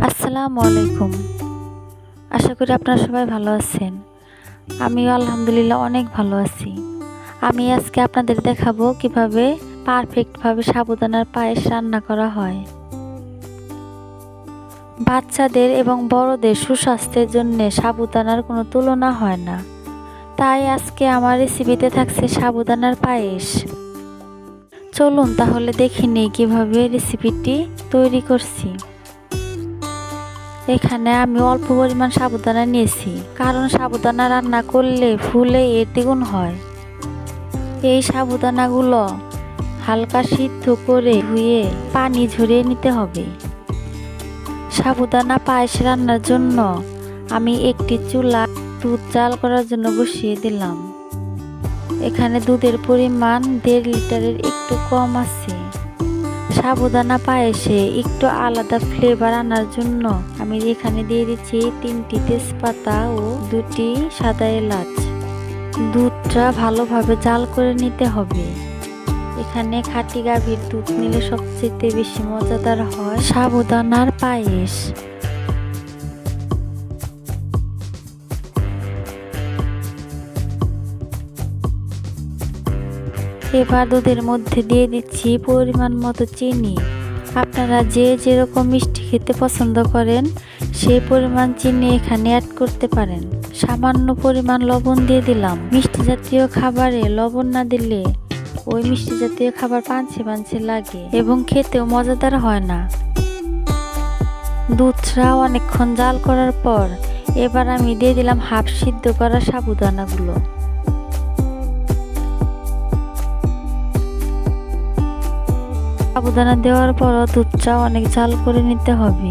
আসসালামু আলাইকুম। আশা করি আপনারা সবাই ভালো আছেন। আমিও আলহামদুলিল্লাহ অনেক ভালো আছি। আমি আজকে আপনাদের দেখাবো কিভাবে পারফেক্টভাবে সাবুদানার পায়েস রান্না করা হয়। বাচ্চাদের এবং বড়দের সুস্বাস্থ্যের জন্য সাবুদানার কোনো তুলনা হয় না। তাই আজকে আমার রেসিপিতে থাকছে সাবুদানার পায়েস। চলুন তাহলে দেখে নিই কিভাবে রেসিপিটি তৈরি করছি। এখানে আমি অল্প পরিমাণ সাবুদানা নিয়েছি, কারণ সাবুদানা রান্না করলে ফুলে এর দ্বিগুণ হয়। এই সাবুদানাগুলো হালকা সিদ্ধ করে ধুয়ে পানি ঝরিয়ে নিতে হবে। সাবুদানা পায়েস রান্নার জন্য আমি একটি চুলা দুধ জাল করার জন্য বসিয়ে দিলাম। এখানে দুধের পরিমাণ 1.5 লিটারের একটু কম আছে। সাবুদানা পায়েসে একটু আলাদা ফ্লেভার আনার জন্য আমি এখানে দিয়ে দিচ্ছি 3টি তেজপাতা ও 2টি সাদা এলাচ। দুধটা ভালোভাবে জাল করে নিতে হবে। এখানে খাঁটি গাভীর দুধ নিলে সবচেয়ে বেশি মজাদার হয় সাবুদানার পায়েস। এবার দুধের মধ্যে দিয়ে দিচ্ছি পরিমাণ মতো চিনি। আপনারা যে যেরকম মিষ্টি খেতে পছন্দ করেন সেই পরিমাণ চিনি এখানে অ্যাড করতে পারেন। সামান্য পরিমাণ লবণ দিয়ে দিলাম। মিষ্টি জাতীয় খাবারে লবণ না দিলে ওই মিষ্টি জাতীয় খাবার পানছে পানছে লাগে এবং খেতেও মজাদার হয় না। দুধটা অনেকক্ষণ জাল করার পর এবার আমি দিয়ে দিলাম হাফ সিদ্ধ করা সাবুদানাগুলো। সাবুদানা দেওয়ার পরও দুধটা অনেক জাল করে নিতে হবে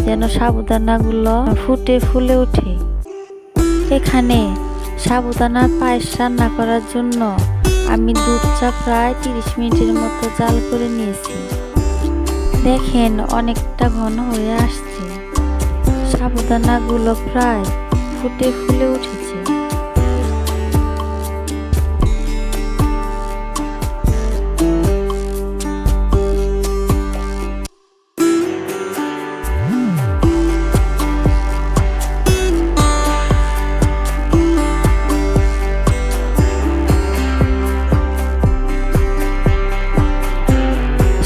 যেন সাবুদানাগুলো ফুটে ফুলে ওঠে। এখানে সাবুদানার পায়েস রান্না করার জন্য আমি দুধটা প্রায় 30 মিনিটের মতো জাল করে নিয়েছি। দেখেন অনেকটা ঘন হয়ে আসছে। সাবুদানাগুলো প্রায় ফুটে ফুলে উঠেছে।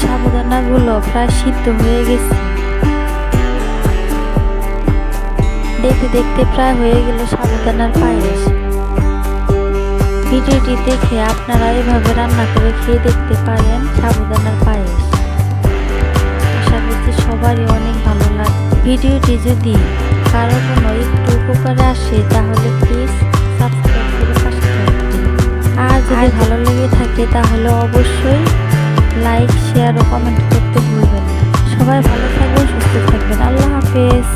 সাবুদানাগুলো প্রায় সিদ্ধ হয়ে গেছে। দেখতে দেখতে প্রায় হয়ে গেল সাবুদানার পায়েস। ভিডিওটি দেখে আপনারা এভাবে রান্না করে খেয়ে দেখতে পারেন সাবুদানার পায়েস। আশা করছি সবারই অনেক ভালো লাগবে। ভিডিওটি যদি কারো কোনো একটু উপকারে আসে তাহলে প্লিজ সাবস্ক্রাইব করে পাশে থাকবেন। আর যদি ভালো লেগে থাকে তাহলে অবশ্যই লাইক, শেয়ার ও কমেন্ট করতে ভুলবেন না। সবাই ভালো থাকবেন, সুস্থ থাকবেন। আল্লাহ হাফেজ।